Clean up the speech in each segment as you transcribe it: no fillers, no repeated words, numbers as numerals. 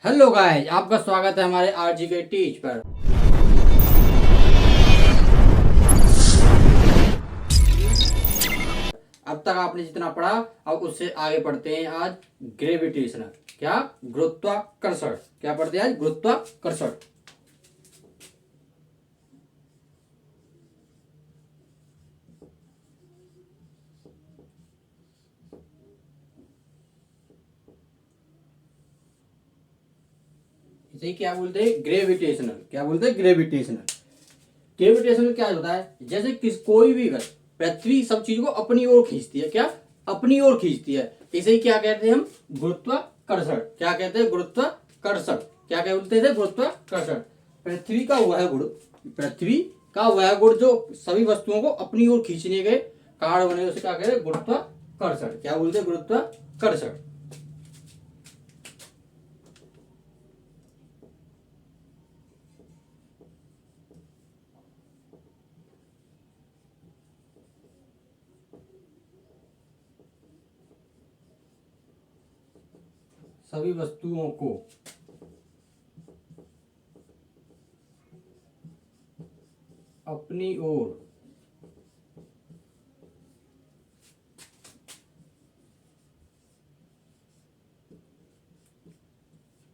Hello guys, आपका स्वागत है हमारे आरजी के टीच पर। अब तक आपने जितना पढ़ा, अब उससे आगे पढ़ते हैं आज ग्रेविटेशनल। क्या? गुरुत्वाकर्षण। क्या पढ़ते हैं आज? गुरुत्वाकर्षण। इसे क्या बोलते हैं? ग्रेविटेशनल। क्या बोलते हैं? ग्रेविटेशनल। ग्रेविटेशनल क्या होता है? जैसे कोई भी वस्तु, पृथ्वी सब चीज को अपनी ओर खींचती है। क्या? अपनी ओर खींचती है। इसे ही क्या कहते हैं हम? गुरुत्वाकर्षण। क्या कहते हैं? गुरुत्वाकर्षण। क्या बोलते हैं? गुरुत्वाकर्षण। पृथ्वी का वह गुण, पृथ्वी का वह गुण जो सभी वस्तुओं को अपनी ओर खींचने के कारण बने, उसे क्या कहते हैं? गुरुत्वाकर्षण। क्या बोलते हैं? गुरुत्वाकर्षण। सभी वस्तुओं को अपनी ओर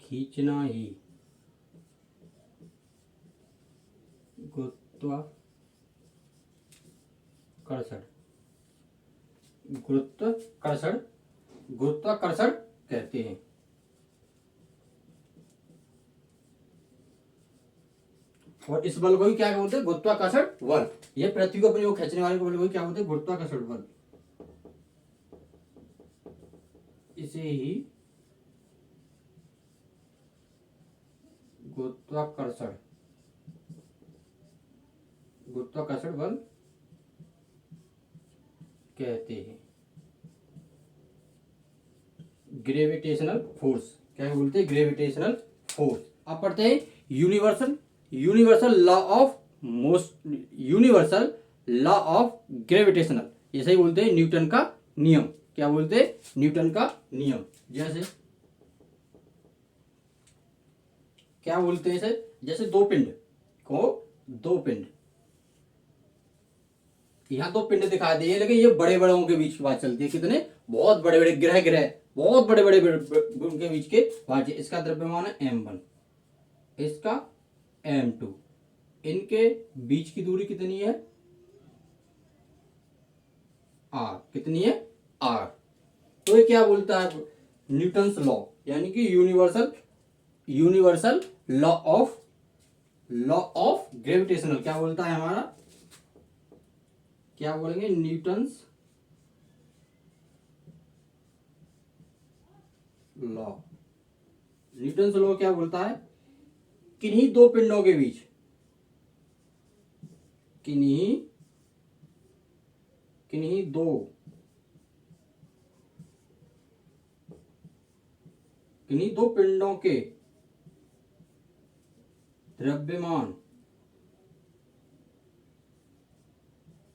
खींचना ही गुरुत्वाकर्षण गुरुत्वाकर्षण गुरुत्वाकर्षण कहते हैं। और इस बल को ही क्या बोलते हैं? गुरुत्वाकर्षण बल। ये पृथ्वी को अपनी ओर खींचने वाले बल को ही क्या बोलते हैं? गुरुत्वाकर्षण बल। इसे ही गुरुत्वाकर्षण गुरुत्वाकर्षण बल कहते हैं। Gravitational force. क्या बोलते हैं? Gravitational force. अब पढ़ते हैं universal law of universal law of gravitational. इसे ही बोलते हैं न्यूटन का नियम। क्या बोलते हैं? न्यूटन का नियम। जैसे क्या बोलते हैं इसे? जैसे दो पिंड यहाँ दो पिंड दिखाई दे, लेकिन ये बड़े बड़ों के बीच की बात चलती है। कितने? बहुत बड़े बड़े ग्रह बहुत बड़े बड़े उनके बीच के बात। इसका द्रव्यमान है m1, इसका m2। इनके बीच की दूरी कितनी है? r। कितनी है? r। तो ये क्या बोलता है? न्यूटन्स लॉ, यानी कि यूनिवर्सल लॉ ऑफ ग्रेविटेशनल। क्या बोलता है हमारा? क्या बोलेंगे? न्यूटन्स लॉ क्या बोलता है? किन्हीं दो पिंडों के बीच, किन्हीं दो पिंडों के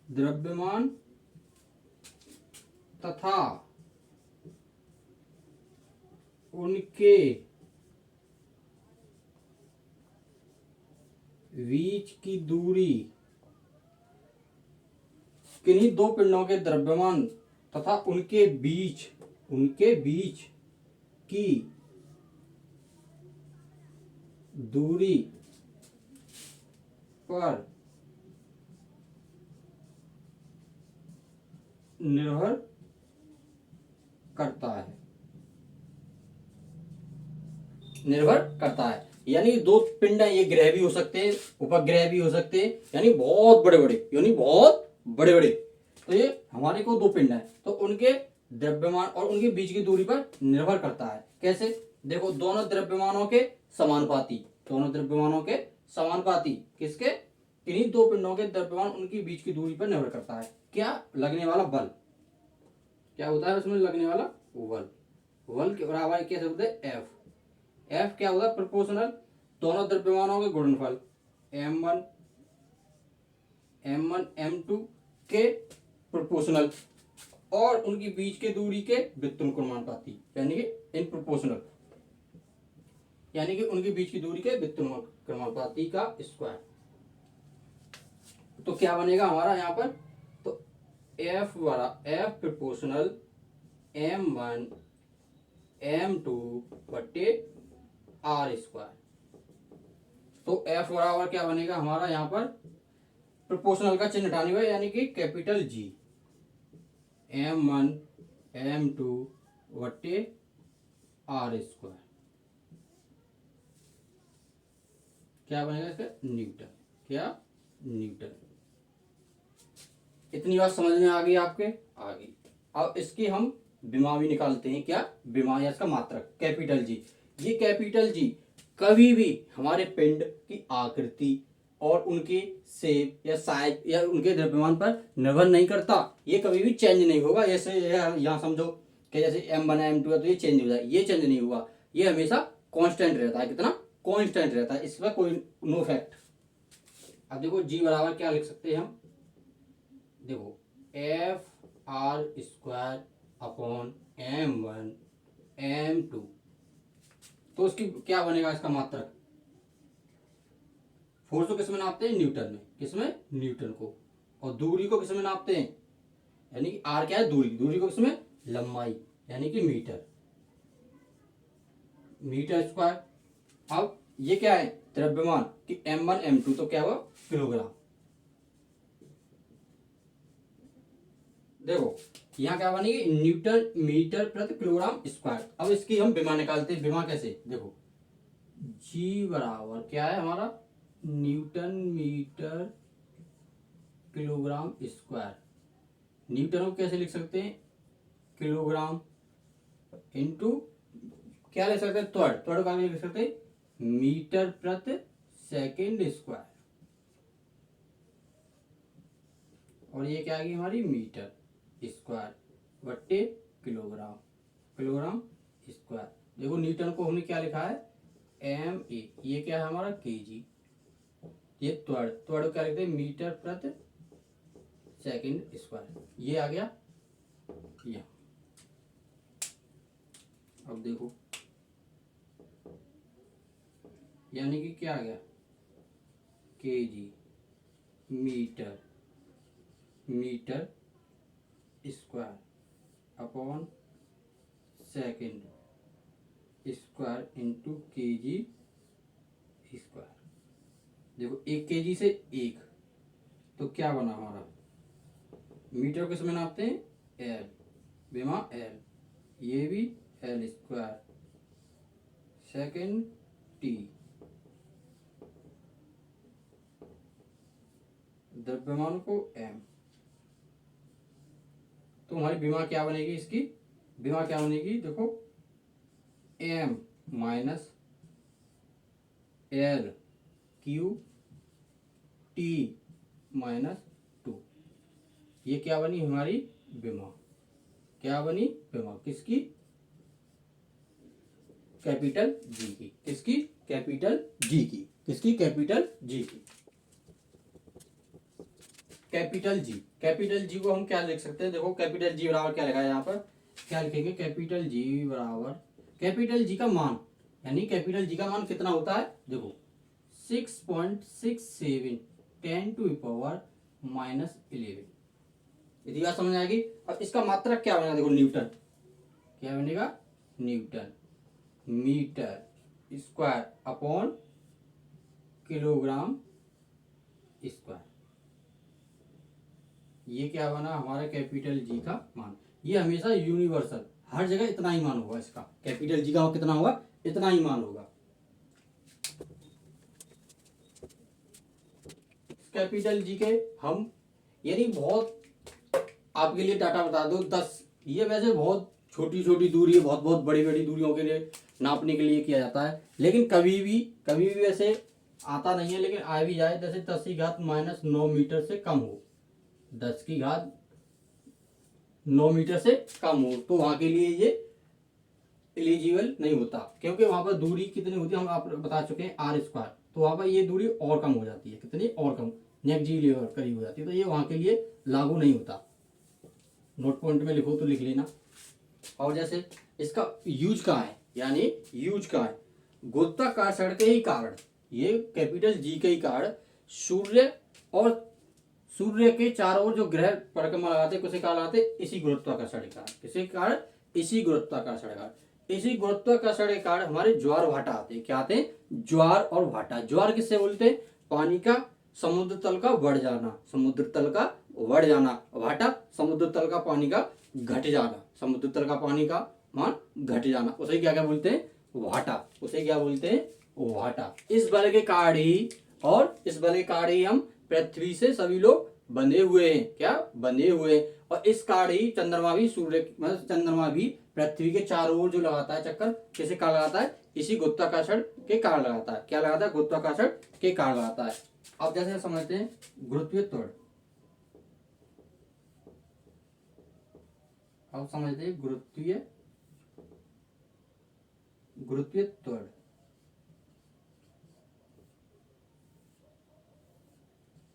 द्रव्यमान तथा उनके बीच की दूरी, किन्हीं दो पिंडों के द्रव्यमान तथा उनके बीच की दूरी पर निर्भर करता है। यानी दो पिंड हैं, ये ग्रह भी हो सकते हैं, उपग्रह भी हो सकते हैं, यानी बहुत बड़े बड़े। तो ये हमारे को दो पिंड हैं, तो उनके द्रव्यमान और उनके बीच की दूरी पर निर्भर करता है। कैसे? देखो, दोनों द्रव्यमानों के समानुपाती किसके? किन्हीं दो पिंडों के द्रव्यमान उनकी बीच की दूरी पर निर्भर करता है। क्या? लगने वाला बल। क्या होता है उसमें लगने वाला? बल के बराबर कैसे होते हैं? एफ क्या होता है? प्रोपोर्शनल दोनों द्रव्यमानों के गुणनफल m1 m2 के प्रोपोर्शनल और उनकी बीच के दूरी के व्युत्क्रमानुपाती, यानी कि इन प्रोपोर्शनल। यानी कि उनके बीच की दूरी के व्युत्क्रमानुपाती का स्क्वायर। तो क्या बनेगा हमारा यहाँ पर, तो एफ प्रोपोर्शनल m1 m2 बट्टे आर स्क्वायर। तो एफ बराबर क्या बनेगा हमारा यहाँ पर, प्रोपोर्शनल का चिन्ह हटाने हुआ, यानी कि कैपिटल जी, m1 m2 बट्टे आर स्क्वायर। क्या बनेगा इसका, न्यूटन। क्या, न्यूटन। इतनी बात समझ में आ गई आपके, आ गई। अब इसकी हम विमा भी निकालते हैं। क्या, विमा या इसका मात्रक कैपिटल जी। ये कैपिटल जी कभी भी हमारे पिंड की आकृति और उनके शेप या साइज या उनके द्रव्यमान पर निर्भर नहीं करता। ये कभी भी चेंज नहीं होगा। जैसे यहाँ समझो कि जैसे m1 m2 है तो ये चेंज हो जाए, ये चेंज नहीं हुआ, ये हमेशा कांस्टेंट रहता है। कितना, कांस्टेंट रहता है, इस पर कोई नो फैक्ट। अब देखो जी बराबर क्या लिख सकते हैं हम, देखो F R square upon m1 m2। तो उसकी क्या बनेगा इसका मात्रक, फोर्स को किसमें नापते हैं, न्यूटन में। किसमें, न्यूटन को। और दूरी को किसमें नापते हैं, यानी कि आर क्या है, दूरी। दूरी को किसमें, लंबाई, यानी कि मीटर, मीटर स्क्वायर। अब ये क्या है, द्रव्यमान कि m1 m2, तो क्या हुआ, किलोग्राम। देखो यहाँ क्या बनेगी, न्यूटन मीटर प्रति किलोग्राम स्क्वायर। अब इसकी हम विमा निकालते हैं। विमा कैसे, देखो जी बराबर क्या है हमारा, newton metre kilogram square. Newton को कैसे लिख सकते हैं, किलोग्राम इंटू क्या लिख सकते हैं, त्वरण। त्वरण का लिख सकते हैं मीटर प्रति सेकंड स्क्वायर। और ये क्या आएगी हमारी, मीटर स्क्वायर बट्टे किलोग्राम, किलोग्राम स्क्वायर। देखो न्यूटन को हमने क्या लिखा है, MA। ये क्या है हमारा, kg। ये त्वरण, त्वरण क्या लिखते हैं, मीटर प्रति सेकंड स्क्वायर। ये आ गया यहाँ। अब देखो यानी कि क्या आ गया, kg metre, metre square upon second square into kg square. देखो 1 kg से 1, तो क्या बना हमारा, मीटर किस में नापते हैं, L, विमा L। ये भी L स्क्वायर सेकंड T, द्रव्यमान को M। तो हमारी विमा क्या बनेगी, इसकी विमा क्या बनेगी, देखो M minus L Q T minus 2। ये क्या बनी हमारी विमा। क्या बनी विमा, किसकी, कैपिटल जी की। किसकी, कैपिटल जी की। किसकी, कैपिटल जी की। कैपिटल जी, कैपिटल जी को हम क्या लिख सकते हैं, देखो कैपिटल जी बराबर क्या लिखा है यहाँ पर, क्या लिखेंगे, कैपिटल जी बराबर, कैपिटल जी का मान, यानी कैपिटल जी का मान कितना होता है, देखो 6.67 10⁻⁻11। यदि बात समझ आएगी। अब इसका मात्रक क्या बनेगा, देखो न्यूटन। क्या बनेगा, newton metre square upon kilogram square. ये क्या बना हमारा, कैपिटल जी का मान। ये हमेशा यूनिवर्सल, हर जगह इतना ही मान होगा इसका। कैपिटल जी का कितना होगा, इतना ही मान होगा। कैपिटल जी के हम, यानी बहुत आपके लिए डाटा बता दो 10, ये वैसे बहुत छोटी छोटी दूरी है, बहुत बहुत बड़ी बड़ी दूरियों के लिए नापने के लिए किया जाता है, लेकिन कभी भी वैसे आता नहीं है, लेकिन आ भी जाए, जैसे 10⁻⁹ मीटर से कम हो, 10⁻⁹ मीटर से कम हो, तो वहां के लिए ये एलिजिबल नहीं होता, क्योंकि वहां पर दूरी कितनी होती है हम आप बता चुके हैं, R स्क्वायर। तो वहां पर ये दूरी और कम हो जाती है, कितनी और कम, नेक जी लेवल करीब हो जाती है, तो ये वहां के लिए लागू नहीं होता। नोट पॉइंट में लिखो तो लिख लेना। और जैसे इसका यूज कहाँ है, यानी यूज कहाँ है, गुरुत्वाकर्षण के ही कारण, ये कैपिटल जी के ही कारण सूर्य और सूर्य के चारों ओर जो ग्रह परिक्रमा लगाते हैं, किसे कारण लगाते हैं? इसी गुरुत्वाकर्षण के कारण। किसके कारण? इसी गुरुत्वाकर्षण के कारण। इसी गुरुत्वाकर्षण के कारण हमारे ज्वार भाटा आते हैं। क्या आते हैं? ज्वार और भाटा। ज्वार किससे बोलते हैं? पानी का समुद्र तल का बढ़ जाना, समुद्र तल का बढ़ जाना। भाटा समुद्र तल का पानी का घट जाना, समुद्र तल का पानी का मान घट जाना, उसे क्या क्या बोलते हैं? भाटा। उसे क्या बोलते हैं? भाटा। इस बल के कारण ही, और इस बल के कारण ही हम पृथ्वी से सभी लोग बंधे हुए हैं। क्या? बंधे हुए हैं। और इस कारण ही चंद्रमा भी सूर्य मतलब चंद्रमा भी पृथ्वी के चारों ओर जो लगाता है चक्कर, किसे कारण लगाता है? इसी गुरुत्वाकर्षण के कारण लगाता है। क्या लगाता है? गुरुत्वाकर्षण के कारण लगाता है। अब जैसे समझते हैं गुरुत्वीय त्वरण। अब समझते हैं गुरुत्वीय त्वरण।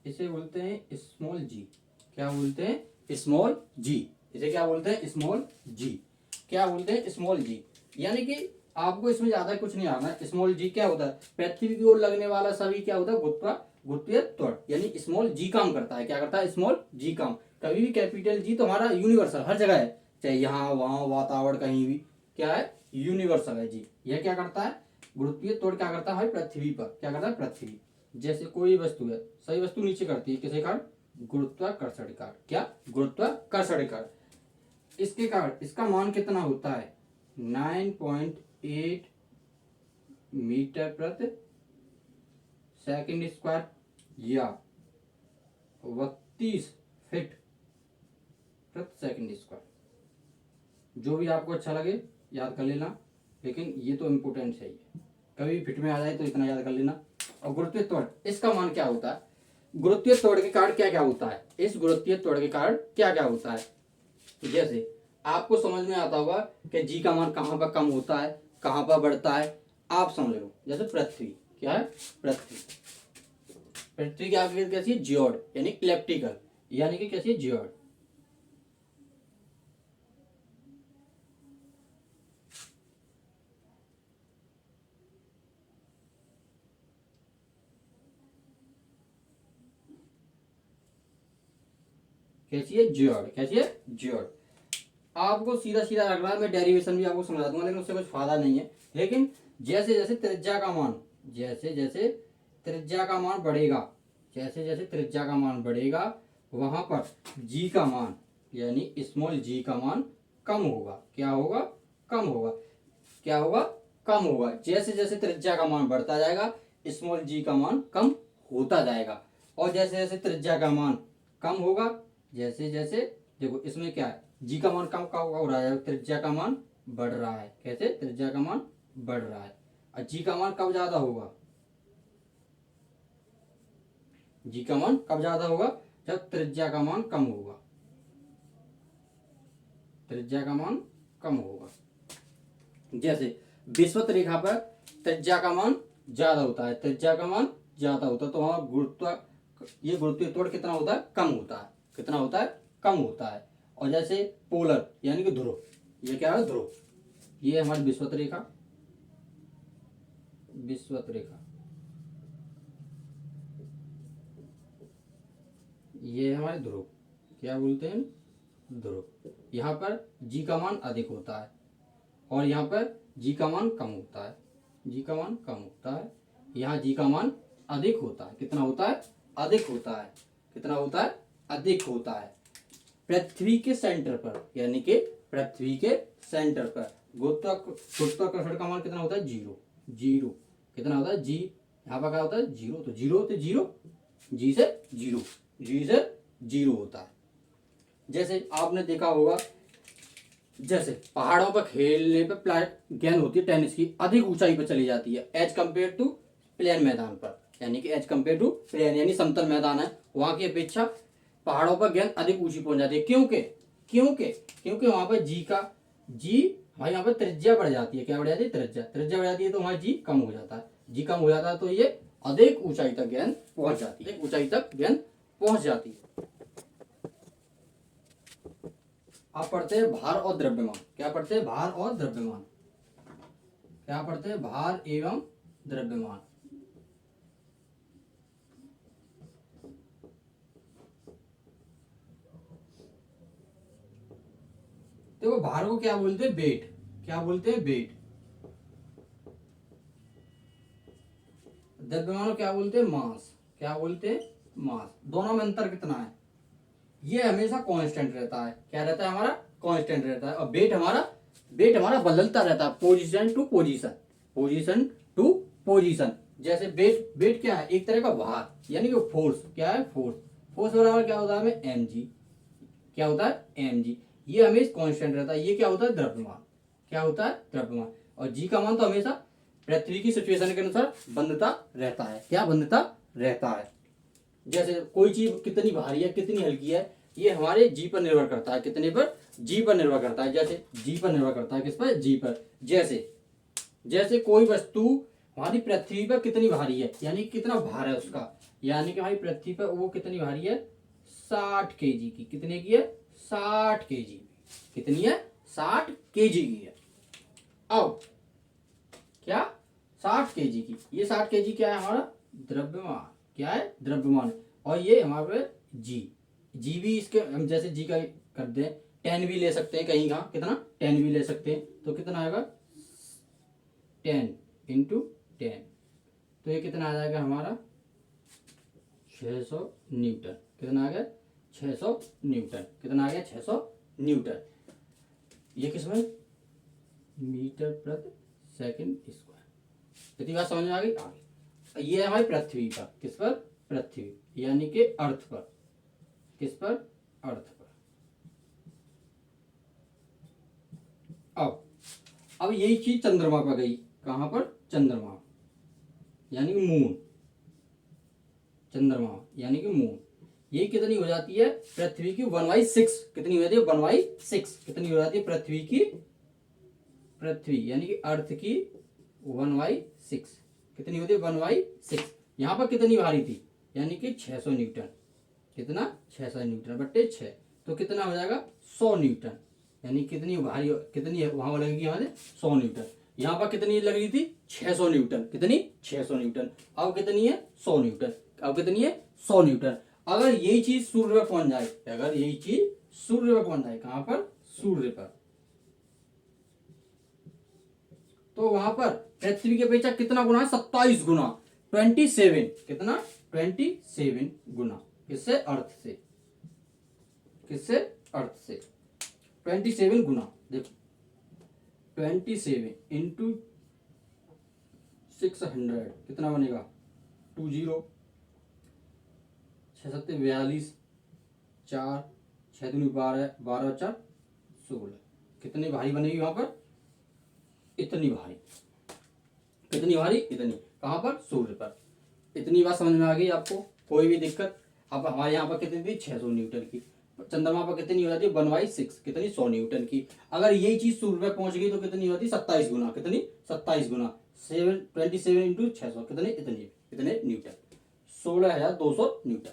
इसे बोलते हैं स्मॉल जी। क्या बोलते हैं? स्मॉल जी। इसे क्या बोलते हैं? स्मॉल जी। क्या बोलते हैं? स्मॉल जी। यानी कि आपको इसमें ज्यादा कुछ नहीं आना है। स्मॉल जी क्या होता है? पृथ्वी की ओर लगने वाला सभी क्या होता है? गुरुत्वीय त्वरण। यानी स्मॉल जी काम करता है। क्या करता है? स्मॉल जी काम। कभी भी कैपिटल जी तो हमारा यूनिवर्सल हर जगह है, चाहे यहाँ वहां वातावरण कहीं भी, क्या है? यूनिवर्सल है जी। यह क्या करता है? गुरुत्वीय त्वरण क्या करता है? पृथ्वी पर क्या करता है? पृथ्वी जैसे कोई वस्तु है, सही वस्तु नीचे करती है, किसे कारण? गुरुत्वाकर्षण कारण। क्या? गुरुत्वाकर्षण कारण। इसके कारण इसका मान कितना होता है? 9.8 मीटर प्रति सेकंड स्क्वायर या 32 फीट प्रति सेकंड स्क्वायर। जो भी आपको अच्छा लगे याद कर लेना, लेकिन ये तो इम्पोर्टेंट है। कभी फिट में आ जाए तो इतना याद कर लेना। और गुरुत्वीय त्वरण इसका मान क्या होता है? गुरुत्वीय त्वरण के कारण क्या क्या होता है? इस गुरुत्वीय त्वरण के कारण क्या क्या होता है? जैसे आपको समझ में आता होगा कि जी का मान कहाँ पर कम होता है, कहाँ पर बढ़ता है। आप समझ लो, जैसे पृथ्वी क्या है? पृथ्वी क्या कैसी है? जियोड, यानी इलेप्टिकल, यानी कि कैसी है? जियोड। कैसी है? जियोड। कैसी है? जियोड। आपको सीधा सीधा लग रहा है, मैं डेरिवेशन भी आपको समझा दूंगा, लेकिन उससे कुछ फायदा नहीं है। लेकिन जैसे जैसे त्रिज्या का मान, जैसे जैसे त्रिज्या का मान बढ़ेगा, जैसे जैसे त्रिज्या का मान बढ़ेगा, वहां पर जी का मान यानी स्मॉल जी का मान कम होगा। क्या होगा? कम होगा। क्या होगा? कम होगा। जैसे जैसे त्रिज्या का मान बढ़ता जाएगा, स्मॉल जी का मान कम होता जाएगा। और जैसे जैसे त्रिज्या का मान कम होगा, जैसे जैसे देखो इसमें क्या है? जी का मान कम का हो रहा है, त्रिज्या का मान बढ़ रहा है। कैसे? त्रिज्या का मान बढ़ रहा है। और जी का मान कब ज्यादा होगा? जी का मान कब ज्यादा होगा? जब त्रिज्या का मान कम होगा। त्रिज्या का मान कम होगा। जैसे विषुवत रेखा पर त्रिज्या का मान ज्यादा होता है, त्रिज्या का मान ज्यादा होता है, तो वहां ये गुरुत्वीय त्वरण कितना होता है? कम होता है। कितना होता है? कम होता है। और जैसे पोलर यानी कि ध्रुव, ये क्या है? ध्रुव। ये हमारी विषुवत रेखा, विषुवत रेखा, ये हमारे ध्रुव। क्या बोलते हैं? ध्रुव। यहाँ पर जी का मान अधिक होता है और यहाँ पर जी का मान कम होता है। जी का मान कम होता है, यहाँ जी का मान अधिक होता है। कितना होता है? अधिक होता है। कितना होता है? अधिक होता है। पृथ्वी के सेंटर पर, यानी कि पृथ्वी के सेंटर पर गुरुत्वाकर्षण का मान कितना होता है? जीरो। जीरो। कितना होता है? जी। यहाँ पर क्या होता है? जीरो। तो जीरो तो जीरो, जी से जीरो, जी से जीरो होता है। जैसे आपने देखा होगा, जैसे पहाड़ों पर खेलने पर गेंद होती है टेनिस की, अधिक ऊंचाई पर चली जाती है एज कम्पेयर टू प्लेन मैदान पर, यानी कि एज कम्पेयर टू प्लेन यानी समतल मैदान है, वहां की अपेक्षा पहाड़ों पर गेंद अधिक ऊंची पहुंच जाती है। क्योंकि क्योंकि क्योंकि वहां पर जी हमारे यहाँ पर त्रिज्या बढ़ जाती है। क्या बढ़ जाती है? त्रिज्या। त्रिज्या बढ़ जाती है तो वहां जी कम हो जाता है। जी कम हो जाता है तो ये अधिक ऊंचाई तक गेंद पहुंच जाती है, ऊंचाई तक गेंद पहुंच जाती है। आप पढ़ते हैं भार और द्रव्यमान। क्या पढ़ते हैं? भार और द्रव्यमान। क्या पढ़ते हैं, भार एवं द्रव्यमान। देखो भार को क्या बोलते हैं, वेट। क्या बोलते हैं, वेट। द्रव्यमान को क्या बोलते हैं, मास। क्या बोलते हैं, मास। दोनों में अंतर कितना है, ये हमेशा कांस्टेंट रहता है। क्या रहता है हमारा, कांस्टेंट रहता है। और वेट हमारा बदलता रहता है, position to position, position to position. जैसे वेट क्या है, एक तरह का भार, यानी कि फोर्स। क्या है, फोर्स। फोर्स बराबर क्या होता है हमें, mg। क्या होता है, mg। ये हमेशा कांस्टेंट रहता है। ये क्या होता है, द्रव्यमान। क्या होता है, द्रव्यमान। और जी का मान तो हमेशा पृथ्वी की सिचुएशन के अनुसार बंधता रहता है। क्या बंधता रहता है। जैसे कोई चीज कितनी भारी है, कितनी हल्की है, ये हमारे जी पर निर्भर करता है। कितने पर, जी पर निर्भर करता है। जैसे जी पर निर्भर करता है, किस पर, जी पर। जैसे जैसे कोई वस्तु हमारी पृथ्वी पर कितनी भारी है, यानी कितना भार है उसका, यानी कि हमारी पृथ्वी पर वो कितनी भारी है, 60 kg की। कितने की है, 60 kg। कितनी है, 60 kg की है। अब क्या, 60 kg की। ये 60 kg क्या है हमारा, द्रव्यमान। क्या है, द्रव्यमान। और ये हमारे जी, जी भी इसके हम जैसे जी का कर दें, 10 भी ले सकते हैं कहीं का, कितना, 10 भी ले सकते हैं। तो कितना आएगा, 10 × 10। तो ये कितना आ जाएगा हमारा, 600 न्यूटन। कितना आ गया, 600 न्यूटन। कितना आ गया, 600 न्यूटन। ये किसमें, मीटर प्रति सेकंड स्क्वायर। इतनी बात समझ में आ गई, आ गई। ये है हमारी पृथ्वी पर, किस पर, पृथ्वी, यानी कि अर्थ पर। किस पर, अर्थ पर। अब यही चीज चंद्रमा पर गई। कहां पर, चंद्रमा, यानी कि मून। चंद्रमा यानी कि मून, ये कितनी हो जाती है, पृथ्वी की 1/6। कितनी हो जाती है, 1/6। कितनी हो जाती है पृथ्वी की, पृथ्वी यानी कि अर्थ की 1/6। कितनी होती है, 1/6। यहां पर कितनी भारी थी, यानी कि 600 न्यूटन। कितना, 600 न्यूटन बट्टे 6। तो कितना हो जाएगा, 100 न्यूटन। यानी कितनी भारी, कितनी वहां लगेगी हमारे, 100 न्यूटन। यहाँ पर कितनी लग रही थी, 600 न्यूटन। कितनी, 600 न्यूटन। अब कितनी है, 100 न्यूटन। अब कितनी है, 100 न्यूटन। अगर यही चीज सूर्य पर पहुंच जाए, अगर यही चीज सूर्य पर पहुंच जाए, कहां पर, सूर्य पर, तो वहां पर पृथ्वी की अपेक्षा कितना गुना है, 27 गुना, 27। कितना, 27 गुना। किससे, अर्थ से। किससे, अर्थ से 27 गुना। देखो 27 इंटू 600 कितना बनेगा, 20। 6 7 42, 4 6 दूनी 12, 12 4 16। कितनी भारी बनेगी वहां पर, इतनी भारी। कितनी भारी, इतनी। कहां पर, सूर्य पर। इतनी बात समझ में आ गई आपको, कोई भी दिक्कत। अब हमारे यहाँ पर कितनी थी, 600 न्यूटन की। चंद्रमा पर कितनी हो जाती है, 1/6। कितनी, 100 न्यूटन की। अगर यही चीज सूर्य पर पहुंच गई तो कितनी होती, 27 गुना। कितनी, 27 गुना। 27 इंटू 600 कितने, इतने इतने न्यूटन, 16,200 न्यूटन।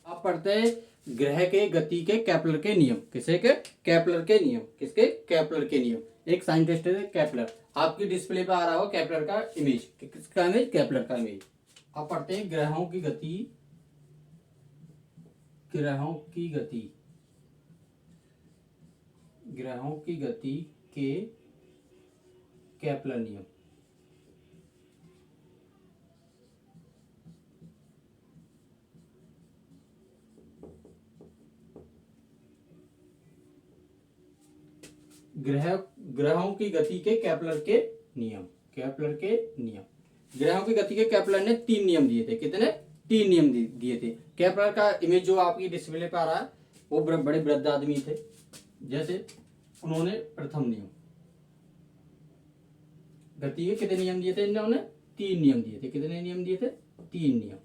आप पढ़ते हैं ग्रह के गति के केपलर के नियम। किसे के, केपलर के नियम। किसके, केपलर के नियम। एक साइंटिस्ट है केपलर, आपकी डिस्प्ले पे आ रहा हो केपलर का इमेज। किसका इमेज, केपलर का इमेज। आप पढ़ते हैं ग्रहों की गति, ग्रहों की गति, ग्रहों की गति के केपलर नियम। ग्रहों की गति के केपलर के नियम। केपलर के नियम। ग्रहों की गति के केपलर ने 3 नियम दिए थे। कितने, 3 नियम दिए थे। केपलर का इमेज जो आपकी डिस्प्ले पे आ रहा है, वो बड़े वृद्ध आदमी थे। जैसे उन्होंने प्रथम नियम, गति के कितने नियम दिए थे इन्होंने, 3 नियम दिए थे। कितने नियम दिए थे, 3 नियम।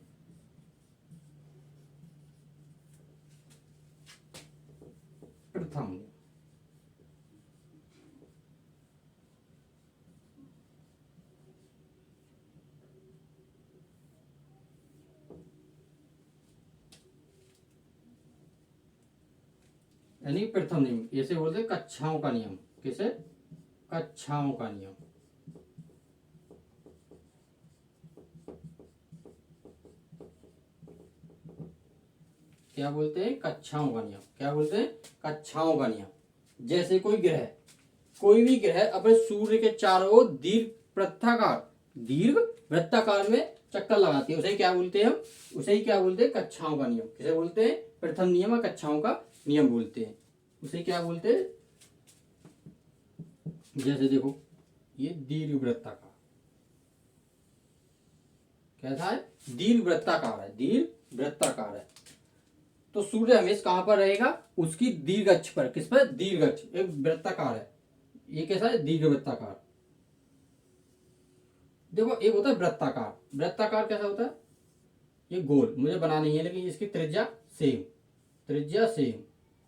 प्रथम नियम, यानी प्रथम नियम, ऐसे बोलते कक्षाओं का नियम। किसे? कक्षाओं का नियम। क्या बोलते हैं? कक्षाओं का नियम। क्या बोलते हैं? कक्षाओं का नियम। जैसे कोई ग्रह, कोई भी ग्रह अपने सूर्य के चारों ओर दीर्घ वृत्ताकार में चक्कर लगाती है, उसे क्या बोलते हैं? हम उसे ही क्या बोलते हैं? कक्षाओं का नियम। किसे बोलते हैं? प्रथम नियम कक्षाओं का नियम बोलते हैं। उसे क्या बोलते हैं? जैसे देखो ये दीर्घ वृत्ताकार, कैसा है? दीर्घ वृत्ताकार है, दीर्घ वृत्ताकार है। तो सूर्य हमेशा कहां पर रहेगा? उसकी दीर्घ अक्ष पर। किस पर? दीर्घ अक्ष। एक वृत्ताकार है, ये कैसा है? दीर्घ वृत्ताकार। देखो एक होता है वृत्ताकार। वृत्ताकार कैसा होता है? ये गोल मुझे बना नहीं है, लेकिन इसकी त्रिज्या सेम, त्रिज्या सेम,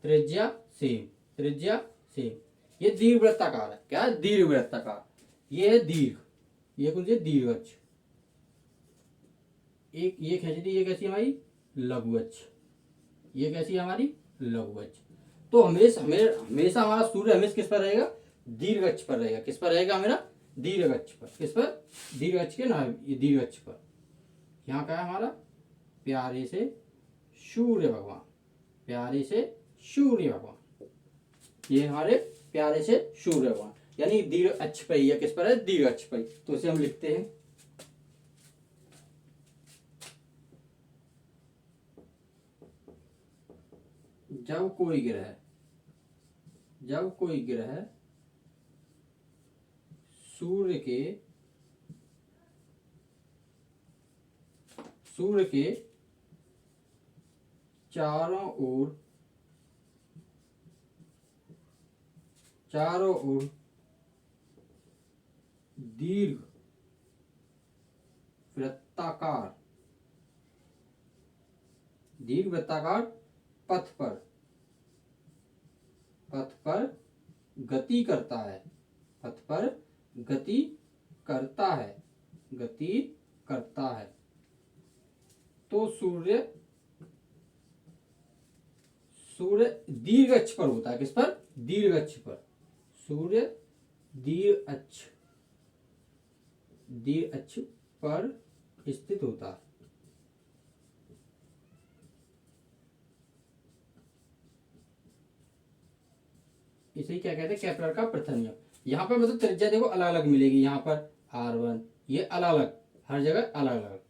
त्रिज्या सेम, त्रिज्या सेम। ये दीर्घ वृत्ताकार है। क्या है? दीर्घ वृत्ताकार। ये है दीर्घ, ये कौन सी है? दीर्घ अक्ष। एक ये खींच दी, ये कैसी है हमारी? लघु अक्ष। ये कैसी है हमारी? लघु अक्ष। तो हमेशा हमारा सूर्य हमेशा किस पर रहेगा? दीर्घ अक्ष पर रहेगा। किस पर रहेगा? मेरा दीर्घ अक्ष पर। किस पर? दीर्घ अक्ष के ना, ये दीर्घ अक्ष पर। यहाँ का है हमारा प्यारे से सूर्य भगवान, प्यारे से सूर्य भगवान। ये हमारे प्यारे से सूर्य भगवान, यानी दीर्घ अक्ष पर ही है। किस पर है? दीर्घ अक्ष पर। तो इसे हम लिखते हैं जब कोई ग्रह सूर्य के चारों ओर दीर्घ वृत्ताकार पथ पर गति करता है, पथ पर गति करता है, तो सूर्य दीर्घ अक्ष पर होता है। किस पर? दीर्घ अक्ष पर। सूर्य दीर्घ अक्ष पर स्थित होता है। इसे क्या कहते हैं? केपलर का प्रथम नियम। यहाँ पर मतलब त्रिज्या देखो अलग अलग मिलेगी। यहाँ पर R1, ये अलग अलग, हर जगह अलग अलग।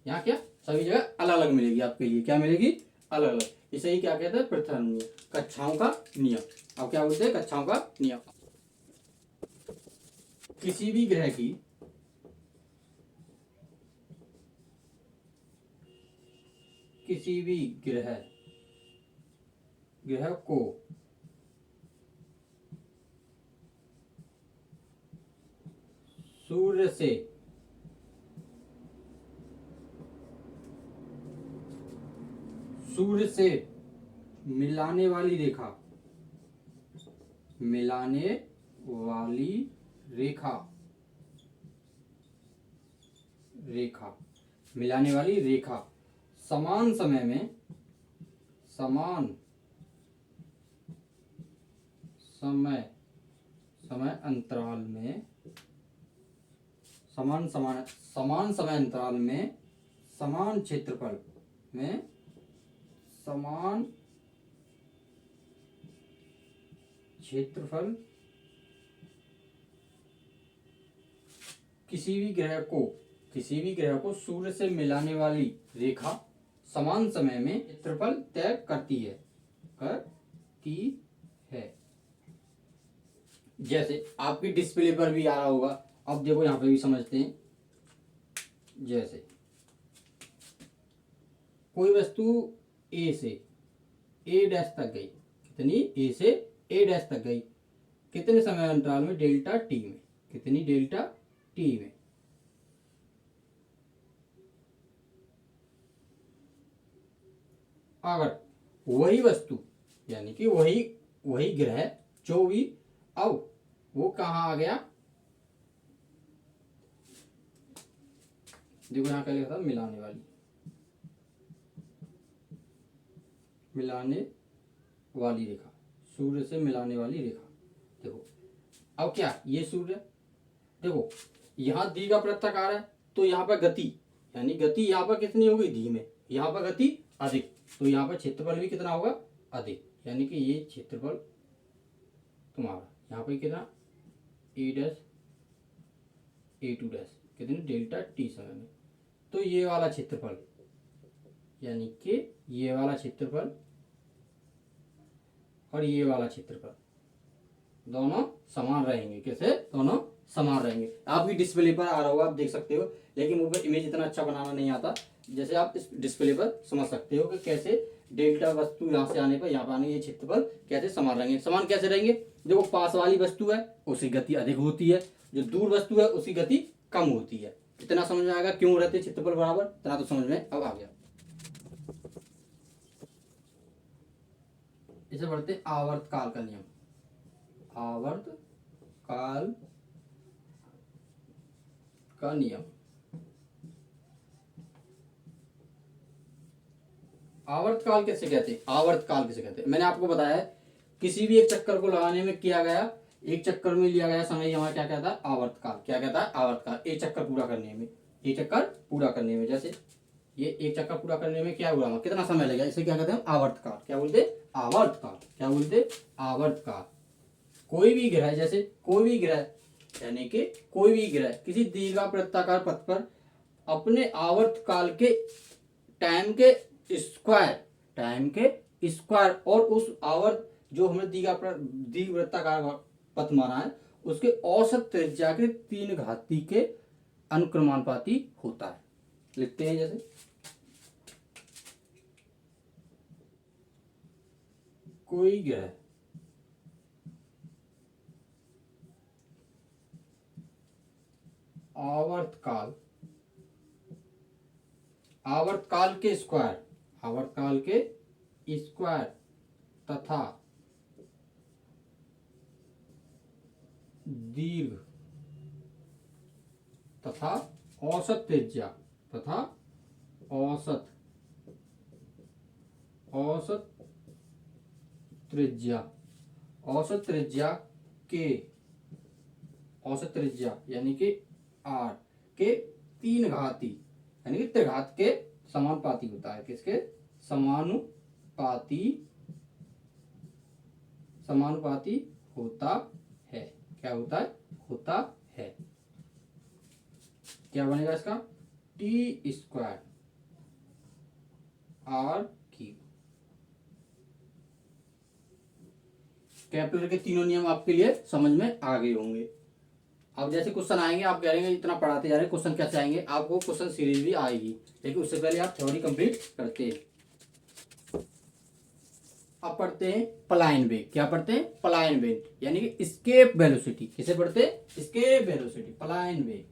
यहाँ क्या? सभी जगह अलग अलग मिलेगी आपके लिए। क्या मिलेगी? अलग अलग। इसे ही क्या कहते हैं? प्रथम नियम, कक्षाओं का नियम। अब क्या बोलते हैं? कक्षाओं का नियम। किसी भी ग्रह को सूर्य से मिलाने वाली रेखा समान समय अंतराल में समान क्षेत्रफल किसी भी ग्रह को सूर्य से मिलाने वाली रेखा समान समय में क्षेत्रफल तय करती है। जैसे आपकी डिस्प्ले पर भी आ रहा होगा। अब देखो यहाँ पे भी समझते हैं। जैसे कोई वस्तु ए से ए डैश तक गई, कितनी? ए से ए डैश तक गई, कितने समय अंतराल में? डेल्टा टी में। कितनी? डेल्टा टी में। अगर वही वस्तु, यानी कि वही ग्रह जो भी, अब वो कहाँ आ गया? देखो यहाँ क्या लिखा था? मिलाने वाली रेखा सूर्य से मिलाने वाली रेखा। देखो अब क्या, ये सूर्य, देखो यहाँ दीर्घ वृत्ताकार है, तो यहाँ पर गति, यानी गति यहाँ पर कितनी होगी, धीमे, यहाँ पर गति अधिक, तो यहाँ पर क्षेत्रफल भी कितना होगा, अधिक, यानी कि ये क्षेत्रफल तुम्हारा यहाँ पर कितना ए डैश ए टू डैश कितने डेल्टा टी समय में, तो ये वाला क्षेत्रफल, यानी कि ये वाला क्षेत्रफल और ये वाला क्षेत्रफल दोनों समान रहेंगे। कैसे, दोनों समान रहेंगे। आपकी डिस्प्ले पर आ रहा होगा, आप देख सकते हो, लेकिन वो इमेज इतना अच्छा बनाना नहीं आता। जैसे आप इस डिस्प्ले पर समझ सकते हो कि कैसे डेल्टा वस्तु यहाँ से आने पर यहाँ पर आने, ये क्षेत्रफल कैसे समान रहेंगे। समान कैसे रहेंगे, देखो पास वाली वस्तु है उसकी गति अधिक होती है, जो दूर वस्तु है उसकी गति कम होती है। इतना समझ में आएगा क्यों रहते क्षेत्रफल बराबर, इतना तो समझ में अब आ गया। इसे पढ़ते आवर्तकाल का नियम। आवर्तकाल का नियम। आवर्तकाल कैसे कहते हैं, आवर्तकाल किसे कहते हैं, मैंने आपको बताया है किसी भी एक चक्कर को लगाने में किया गया, एक चक्कर में लिया गया समय, हमारा क्या कहता है, आवर्तकाल। क्या कहता है, आवर्तकाल। एक चक्कर पूरा करने में, एक चक्कर पूरा करने में, जैसे ये एक चक्कर पूरा करने में क्या हुआ, कितना समय लगेगा, इसे क्या कहते हैं, आवर्तकाल। क्या बोलते हैं, आवर्तकाल। क्या बोलते हैं, आवर्तकाल। कोई भी ग्रह, जैसे कोई भी ग्रह, यानी कि कोई भी ग्रह किसी दीर्घवृत्ताकार पथ पर अपने आवर्तकाल के टाइम के स्क्वायर और उस आवर्त जो हमने दीर्घवृत्ताकार पथ माना है उसके औसत त्रिज्या के 3 घाती के अनुक्रमानुपाती होता है। लिखते हैं, जैसे कोई ग्रह आवर्तकाल के स्क्वायर तथा दीर्घ तथा औसत त्रिज्या यानी कि आर के 3 घाती यानी कि त्रिघात के समानुपाती होता है। किसके समानुपाती होता है। क्या होता है, होता है। क्या बनेगा इसका, T square R cube. Kepler के तीनों नियम आपके लिए समझ में आ गए होंगे। अब जैसे क्वेश्चन आएंगे, आप कह रहे इतना पढ़ाते जा रहे, क्वेश्चन कैसे आएंगे, आपको क्वेश्चन सीरीज भी आएगी, लेकिन उससे पहले आप थ्योरी कंप्लीट करते हैं। अब पढ़ते हैं पलायन वेग। क्या पढ़ते हैं, पलायन वेग, यानी कि स्केप वेलोसिटी। किसे पढ़ते हैं, स्केप वेलोसिटी। पलायन वेग,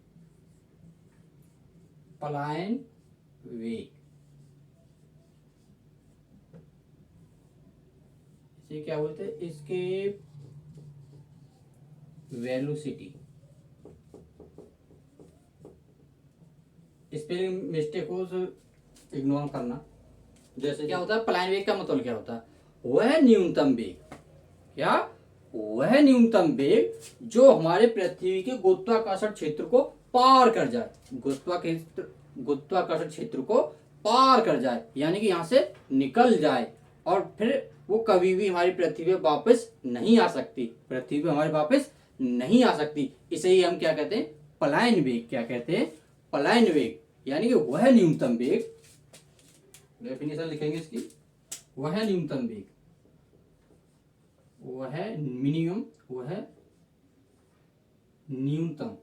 इसे क्या बोलते हैं, स्केप वेलोसिटी। स्पेलिंग मिस्टेक हो तो इग्नोर करना। जैसे क्या होता है, पलायन वेग का मतलब क्या होता है, वह न्यूनतम वेग, क्या, वह न्यूनतम वेग जो हमारे पृथ्वी के गुरुत्वाकर्षण क्षेत्र को पार कर जाए, गुरुत्वाकर्षण क्षेत्र को पार कर जाए, यानी कि यहाँ से निकल जाए और फिर वो कभी भी हमारी पृथ्वी पे वापस नहीं आ सकती, पृथ्वी पे हमारे वापस नहीं आ सकती। इसे ही हम क्या कहते हैं, पलायन वेग। क्या कहते हैं, पलायन वेग, यानी कि वह न्यूनतम वेग। डेफिनेशन लिखेंगे इसकी, वह न्यूनतम वेग, वह मिनिमम, वह न्यूनतम,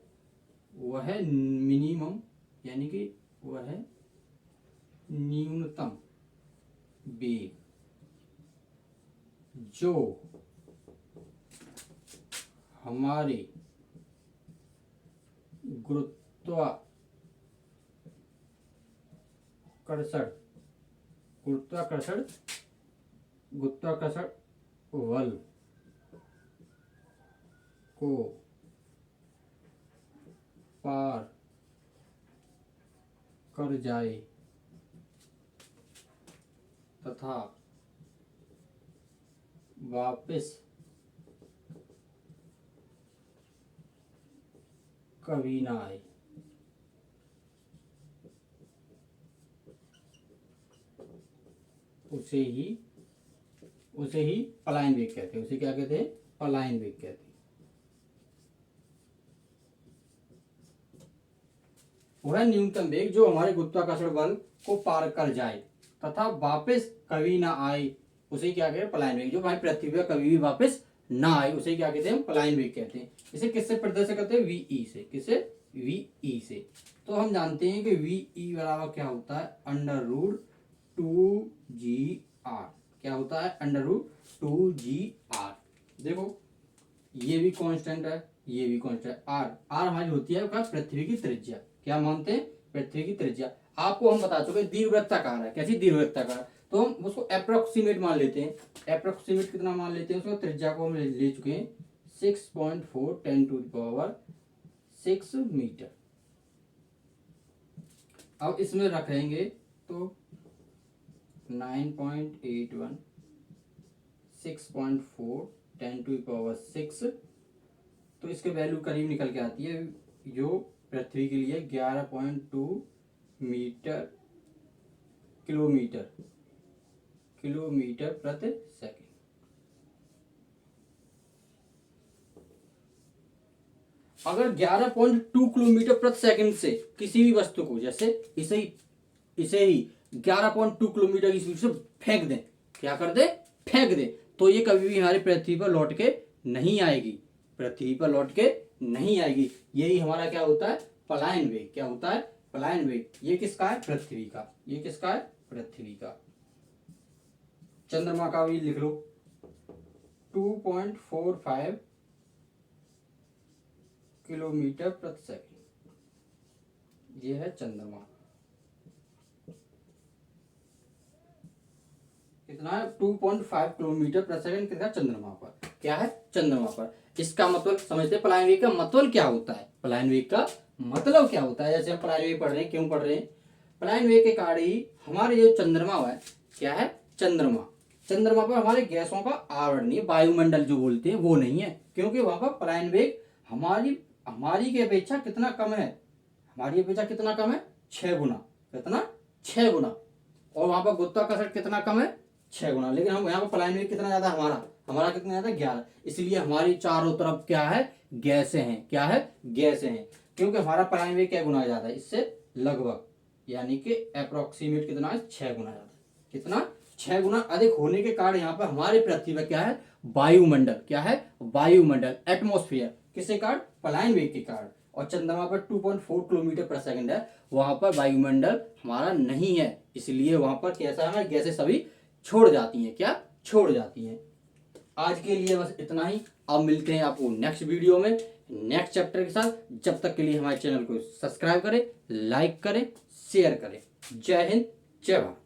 वह मिनिमम, यानी कि वह न्यूनतम वेग जो हमारे गुरुत्वाकर्षण बल को पार कर जाए तथा वापस कभी ना आए, उसे ही पलायन वेग कहते हैं। उसे क्या कहते हैं? पलायन वेग कहते हैं। वह न्यूनतम वेग जो हमारे गुरुत्वाकर्षण बल को पार कर जाए तथा वापस कभी ना आए, उसे क्या कहते हैं? पलायन वेग। जो हमारी पृथ्वी पर कभी भी वापस ना आए उसे क्या कहते हैं? पलायन वेग कहते हैं। इसे किससे प्रदर्शित करते हैं? वी से। किसे? वी से। तो हम जानते हैं कि वी बराबर क्या होता है? Under root 2GR। क्या होता है? Under root 2GR। देखो ये भी कांस्टेंट है, ये भी कांस्टेंट है। आर हमारी होती है क्या? पृथ्वी की त्रिज्या। क्या मानते हैं? पृथ्वी की त्रिज्या। आपको हम बता चुके दीर्घवृत्ताकार है। कैसी? दीर्घवृत्ताकार। तो हम उसको अप्रोक्सीमेट मान लेते हैं। अप्रोक्सीमेट कितना मान लेते हैं? उसको त्रिज्या को हम ले चुके हैं 6.4 10⁶ मीटर। अब इसमें रखेंगे तो 9.81 6.4 10⁶, तो इसके वैल्यू करीब निकल के आती है, जो पृथ्वी के लिए 11.2 किलोमीटर प्रति सेकंड। अगर 11.2 किलोमीटर प्रति सेकंड से किसी भी वस्तु को, जैसे इसे ही 11.2 किलोमीटर की स्पीड से फेंक दें, क्या कर दे? फेंक दे, तो ये कभी भी हमारी पृथ्वी पर लौट के नहीं आएगी। पृथ्वी पर लौट के नहीं आएगी। यही हमारा क्या होता है? पलायन वेग। क्या होता है? पलायन वेग। ये किसका है? पृथ्वी का। ये किसका है? पृथ्वी का। चंद्रमा का भी लिख लो, 2.45 किलोमीटर प्रति सेकंड। ये है चंद्रमा। कितना है? 2.5 किलोमीटर प्रति सेकंड। कितना? चंद्रमा पर। क्या है? चंद्रमा पर। इसका मतलब समझते हैं पलायन वेग का मतलब क्या होता है? पलायन वेग का मतलब क्या होता है? जैसे हम पलायन वेग पढ़ रहे हैं, क्यों पढ़ रहे हैं? पलायन वेग के कारण ही हमारे जो चंद्रमा है, क्या है? चंद्रमा। चंद्रमा पर हमारे गैसों का आवरण नहीं है, वायुमंडल जो बोलते हैं वो नहीं है, क्योंकि वहां पर पलायन वेग हमारी की अपेक्षा कितना कम है? हमारी अपेक्षा कितना कम है? 6 गुना। कितना? 6 गुना। और वहां पर गुरुत्वाकर्षण कितना कम है? 6 गुना। लेकिन हम यहाँ पर पलायन वेग कितना ज्यादा? हमारा कितना ज्यादा? 11। इसलिए हमारी चारों तरफ क्या है? गैसें हैं। क्या है? गैसें हैं, क्योंकि हमारा पलायन वेग क्या गुना ज्यादा है इससे? लगभग, यानी कि अप्रोक्सीमेट कितना है? 6 गुना ज्यादा। कितना? 6 गुना अधिक होने के कारण यहाँ पर हमारे पृथ्वी पर क्या है? वायुमंडल। क्या है? वायुमंडल, एटमोस्फियर। किसके कारण? पलायन वेग के कारण। और चंद्रमा पर 2.4 किलोमीटर प्रति सेकंड है, वहां पर वायुमंडल हमारा नहीं है, इसलिए वहां पर कैसा है? गैसें सभी छोड़ जाती हैं। क्या? छोड़ जाती हैं। आज के लिए बस इतना ही। अब मिलते हैं आपको नेक्स्ट वीडियो में, नेक्स्ट चैप्टर के साथ। जब तक के लिए हमारे चैनल को सब्सक्राइब करें, लाइक करें, शेयर करें। जय हिंद, जय भारत।